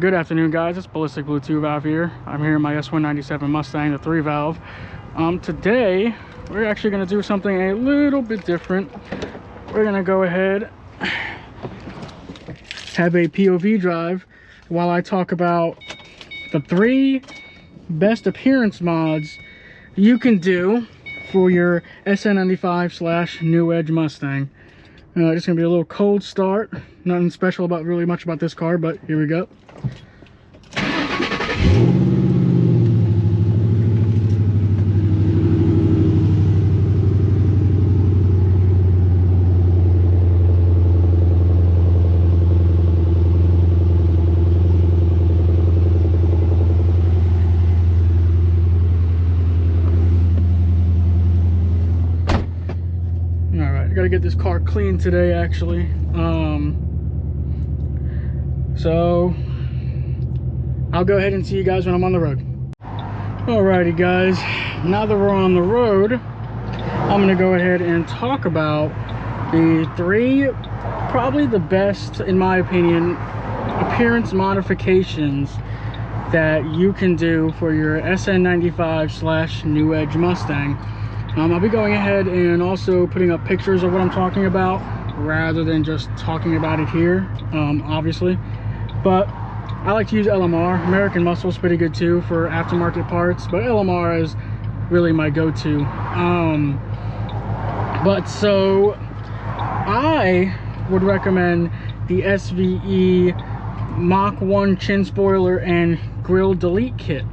Good afternoon, guys. It's Ballistic Blue 2 valve here. I'm here in my S197 Mustang, the 3 valve. Today we're actually going to do something a little bit different. We're going to go ahead, have a POV drive while I talk about the 3 best appearance mods you can do for your SN95 / New Edge Mustang. Just gonna be a little cold start. Nothing special about really much about this car, but here we go. Gotta get this car clean today, actually. So I'll go ahead and see you guys when I'm on the road. Alrighty, guys, now that we're on the road, I'm gonna go ahead and talk about the 3 probably the best, in my opinion, appearance modifications that you can do for your SN95 / New Edge Mustang. I'll be going ahead and also putting up pictures of what I'm talking about rather than just talking about it here, obviously. But I like to use LMR. American Muscle is pretty good too for aftermarket parts, but LMR is really my go-to. But so I would recommend the SVE Mach 1 chin spoiler and grill delete kit.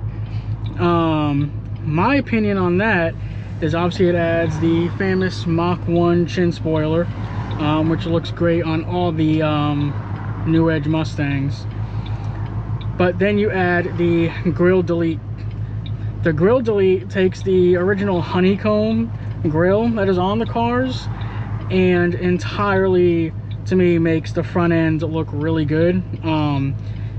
My opinion on that is obviously it adds the famous Mach 1 chin spoiler, which looks great on all the New Edge Mustangs. But then you add the grill delete. The grill delete takes the original honeycomb grill that is on the cars and entirely, to me, makes the front end look really good.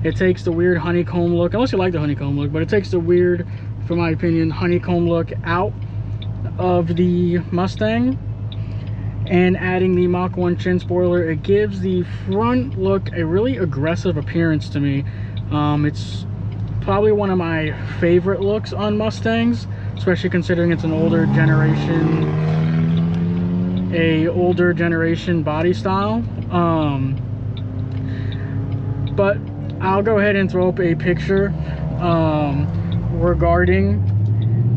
It takes the weird honeycomb look, unless you like the honeycomb look, but it takes the weird, for my opinion, honeycomb look out of the Mustang, and adding the Mach 1 chin spoiler, it gives the front look a really aggressive appearance to me. It's probably one of my favorite looks on Mustangs, especially considering it's an older generation body style. But I'll go ahead and throw up a picture regarding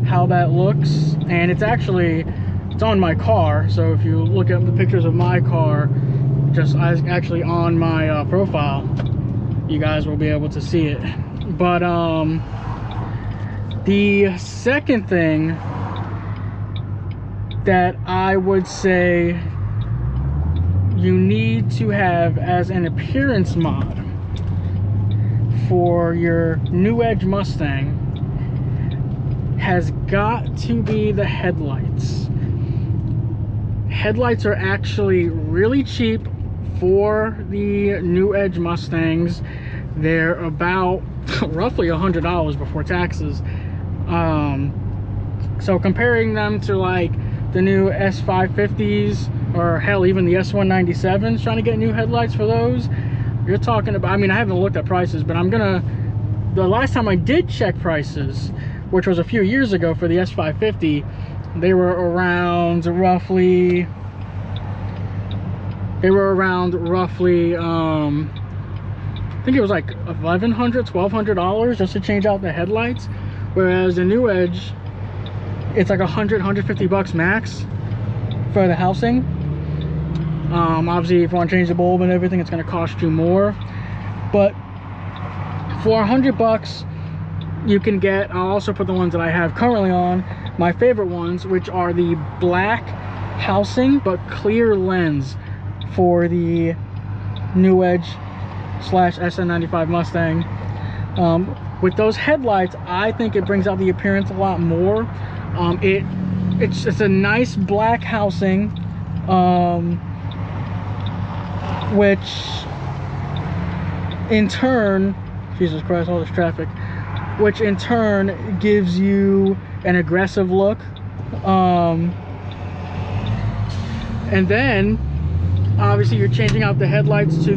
how that looks, and it's on my car. So if you look at the pictures of my car, just actually on my profile, you guys will be able to see it. But the second thing that I would say you need to have as an appearance mod for your New Edge Mustang has got to be the headlights. Headlights are actually really cheap for the New Edge Mustangs. They're about roughly $100 before taxes. So comparing them to like the new S550s, or hell, even the S197s, trying to get new headlights for those, you're talking about, I mean, I haven't looked at prices, but the last time I did check prices, which was a few years ago, for the S550, they were around roughly I think it was like $1,100, $1,200 just to change out the headlights, whereas the New Edge, it's like $100-150 max for the housing. Obviously if you want to change the bulb and everything, it's going to cost you more, but for $100 you can get, I'll also put the ones that I have currently on, my favorite ones, which are the black housing but clear lens for the New Edge / SN95 Mustang. With those headlights, I think it brings out the appearance a lot more. It's a nice black housing, which in turn, Jesus Christ, all this traffic, which in turn gives you an aggressive look. And then obviously you're changing out the headlights to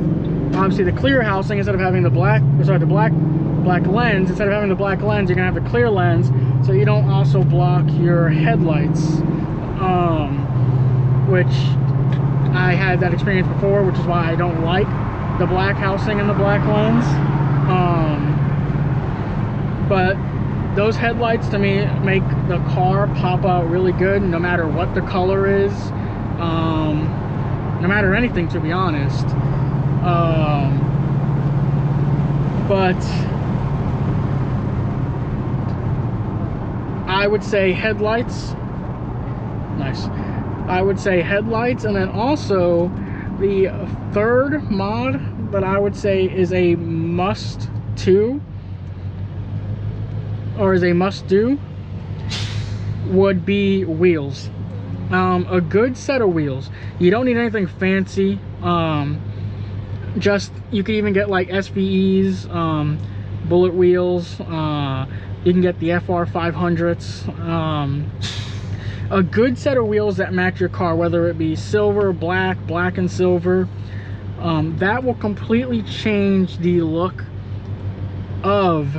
obviously the clear housing, instead of having the black lens, instead of having the black lens, you're gonna have the clear lens, so you don't also block your headlights, which I had that experience before, which is why I don't like the black housing and the black lens. But those headlights to me make the car pop out really good, no matter what the color is, no matter anything, to be honest. But I would say headlights. Nice. I would say headlights, and then also the third mod that I would say is a must do would be wheels. A good set of wheels. You don't need anything fancy. Just, you can even get like SVEs, bullet wheels. You can get the FR 500s. A good set of wheels that match your car, whether it be silver, black and silver, that will completely change the look of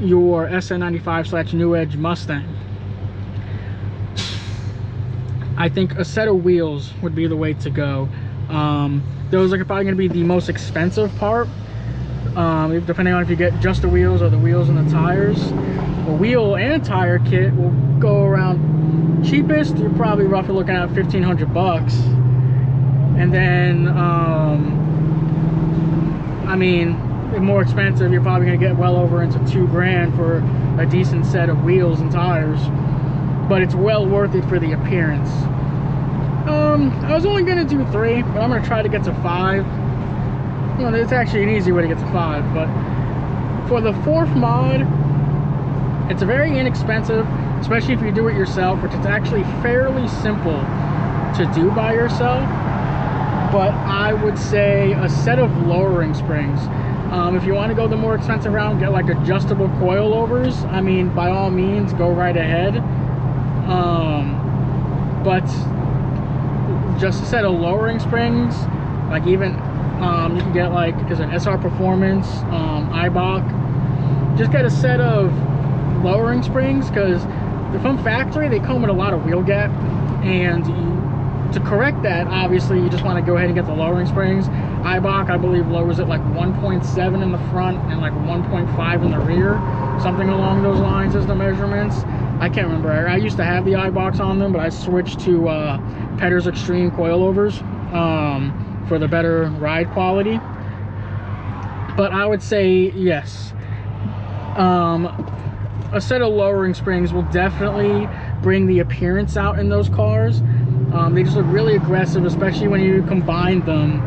your SN95/New Edge Mustang. I think a set of wheels would be the way to go. Those are probably going to be the most expensive part, depending on if you get just the wheels or the wheels and the tires. A wheel and tire kit will go around, cheapest you're probably roughly looking at 1,500 bucks, and then I mean, more expensive, you're probably going to get well over into 2 grand for a decent set of wheels and tires. But it's well worth it for the appearance. I was only gonna do 3, but I'm gonna try to get to 5. Well, it's actually an easy way to get to 5, but for the 4th mod, it's very inexpensive, especially if you do it yourself, which is actually fairly simple to do by yourself. But I would say a set of lowering springs. If you want to go the more expensive route, get like adjustable coilovers, I mean, by all means, go right ahead. But just a set of lowering springs, like even you can get like, is an SR Performance, IBOC. Just get a set of lowering springs, because from factory they come with a lot of wheel gap, and to correct that, obviously you just want to go ahead and get the lowering springs. IBOC, I believe, lowers it like 1.7 in the front and like 1.5 in the rear, something along those lines is the measurements. I can't remember. I used to have the iBox on them, but I switched to Petter's Extreme coilovers for the better ride quality. But I would say yes, a set of lowering springs will definitely bring the appearance out in those cars. They just look really aggressive, especially when you combine them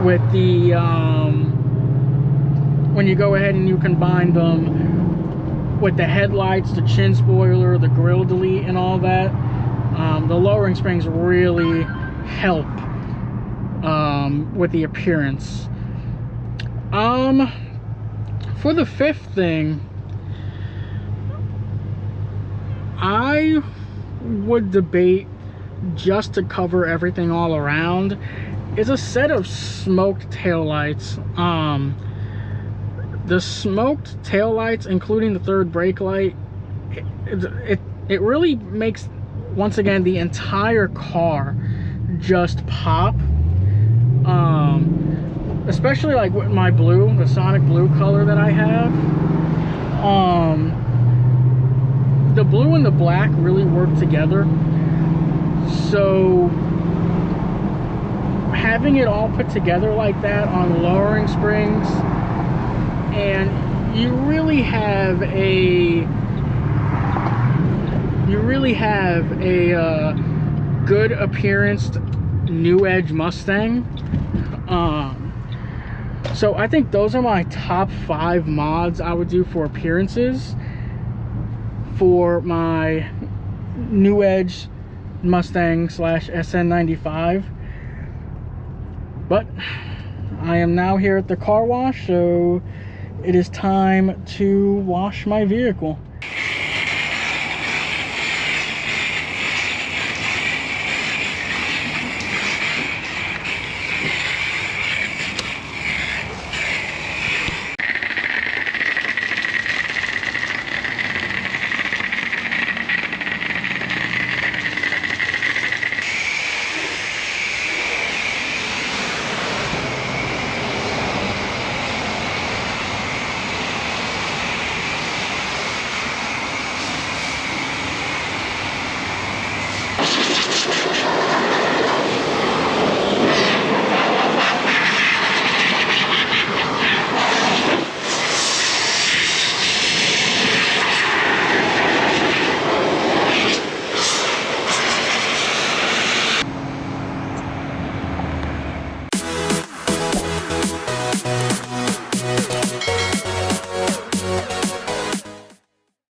with the when you go ahead and you combine them with the headlights, the chin spoiler, the grill delete, and all that. The lowering springs really help with the appearance. For the 5th thing, I would debate, just to cover everything all around, is a set of smoked taillights. The smoked taillights, including the 3rd brake light, it really makes, once again, the entire car just pop. Especially like with my blue, the Sonic blue color that I have. The blue and the black really work together. So having it all put together like that on lowering springs, and you really have a good appearance New Edge Mustang. So I think those are my top 5 mods I would do for appearances for my New Edge Mustang / SN95. But I am now here at the car wash, so it is time to wash my vehicle.